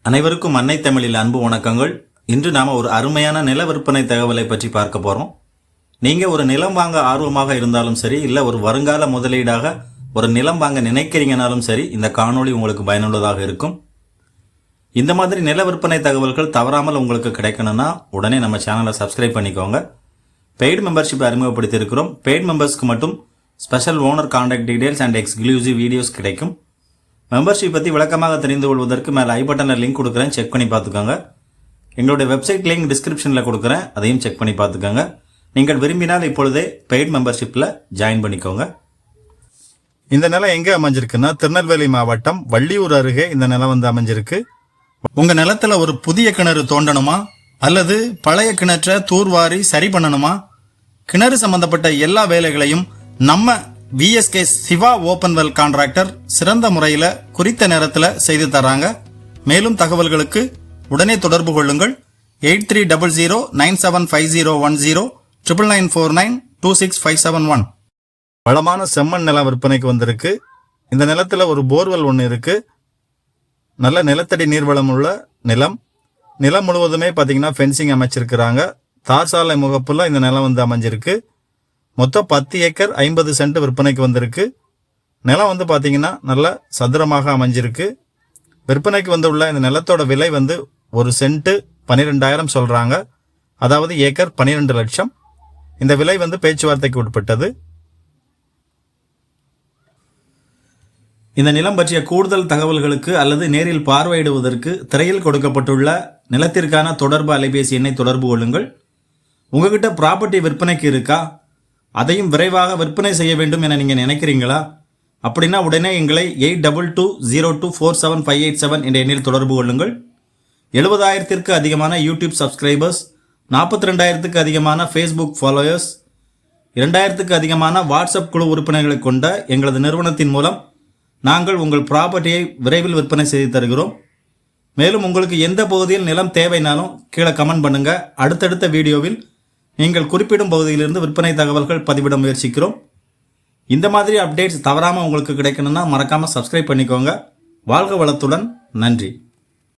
அனைவருக்கும் அன்னை தமிழில் அன்பு வணக்கங்கள். இன்று நாம ஒரு அருமையான நில விற்பனை தகவலை பற்றி பார்க்க போறோம். நீங்க ஒரு நிலம் வாங்க ஆர்வமாக இருந்தாலும் சரி, இல்ல ஒரு வருங்கால முதலீடாக ஒரு நிலம் வாங்க நினைக்கிறீங்கனாலும் சரி, இந்த காணொளி உங்களுக்கு பயனுள்ளதாக இருக்கும். இந்த மாதிரி நில விற்பனை தகவல்கள் தவறாமல் உங்களுக்கு கிடைக்கணும்னா உடனே நம்ம சேனலை சப்ஸ்கிரைப் பண்ணிக்கோங்க. பெய்டு மெம்பர்ஷிப் அறிமுகப்படுத்தி இருக்கிறோம். பெய்டு மெம்பர்ஸ்க்கு மட்டும் special owner contact details and exclusive videos கிடைக்கும். மெம்பர்ஷிப் பற்றி விளக்கமாக தெரிந்து கொள்வதற்கு மேலே ஐ பட்டனில் லிங்க் கொடுக்குறேன், செக் பண்ணி பார்த்துக்கோங்க. எங்களுடைய வெப்சைட் லிங்க் டிஸ்கிரிப்ஷனில் கொடுக்குறேன், அதையும் செக் பண்ணி பார்த்துக்கோங்க. நீங்கள் விரும்பினால் இப்பொழுதே பெய்ட் மெம்பர்ஷிப்பில் ஜாயின் பண்ணிக்கோங்க. இந்த நிலம் எங்கே அமைஞ்சிருக்குன்னா, திருநெல்வேலி மாவட்டம் வள்ளியூர் அருகே இந்த நிலம் அமைஞ்சிருக்கு. உங்கள் நிலத்தில் ஒரு புதிய கிணறு தோண்டணுமா அல்லது பழைய கிணற்றை தூர்வாரி சரி பண்ணணுமா? கிணறு சம்பந்தப்பட்ட எல்லா வேலைகளையும் நம்ம VSK Siva open well contractor சிறந்த முறையில் குறித்த நேரத்தில் செய்து தராங்க. மேலும் தகவல்களுக்கு உடனே தொடர்பு கொள்ளுங்கள். 8300975010 9949926571. வளமான செம்மண் நிலம் விற்பனைக்கு வந்திருக்கு. இந்த நிலத்தில் ஒரு போர்வெல் ஒன்று இருக்கு. நல்ல நிலத்தடி நீர்வளம் உள்ள நிலம். நிலம் முழுவதுமே பார்த்தீங்கன்னா ஃபென்சிங் அமைச்சிருக்கிறாங்க. தார் சாலை முகப்புல இந்த நிலம் அமைஞ்சிருக்கு. மொத்தம் 10 ஏக்கர் 50 சென்ட் விற்பனைக்கு வந்திருக்கு. நிலம் பார்த்தீங்கன்னா நல்ல சதுரமாக அமைஞ்சிருக்கு. விற்பனைக்கு வந்துள்ள இந்த நிலத்தோட விலை ஒரு சென்ட் 12,000 சொல்றாங்க. அதாவது ஏக்கர் 12 லட்சம். இந்த விலை பேச்சுவார்த்தைக்கு உட்பட்டது. இந்த நிலம் பற்றிய கூடுதல் தகவல்களுக்கு அல்லது நேரில் பார்வையிடுவதற்கு திரையில் கொடுக்கப்பட்டுள்ள நிலத்திற்கான தொடர்பு அலைபேசி எண்ணை தொடர்பு கொள்ளுங்கள். உங்ககிட்ட ப்ராப்பர்ட்டி விற்பனைக்கு இருக்கா? அதையும் விரைவாக விற்பனை செய்ய வேண்டும் என நீங்கள் நினைக்கிறீங்களா? அப்படின்னா உடனே எங்களை 8220247587 என்ற எண்ணில் தொடர்பு கொள்ளுங்கள். 70,000ற்கு அதிகமான யூடியூப் சப்ஸ்கிரைபர்ஸ், 42,000க்கு அதிகமான ஃபேஸ்புக் ஃபாலோயர்ஸ், 2,000க்கு அதிகமான வாட்ஸ்அப் குழு உறுப்பினர்களை கொண்ட எங்களது நிறுவனத்தின் மூலம் நாங்கள் உங்கள் ப்ராப்பர்ட்டியை விரைவில் விற்பனை செய்து தருகிறோம். மேலும் உங்களுக்கு எந்த பகுதியில் நிலம் தேவைனாலும் கீழே கமெண்ட் பண்ணுங்க. அடுத்தடுத்த வீடியோவில் நீங்கள் குறிப்பிடும் பகுதியிலிருந்து விற்பனை தகவல்கள் பதிவிட முயற்சிக்கிறோம். இந்த மாதிரி அப்டேட்ஸ் தவறாமல் உங்களுக்கு கிடைக்கணும்னா மறக்காமல் சப்ஸ்கிரைப் பண்ணிக்கோங்க. வாழ்க வளத்துடன். நன்றி.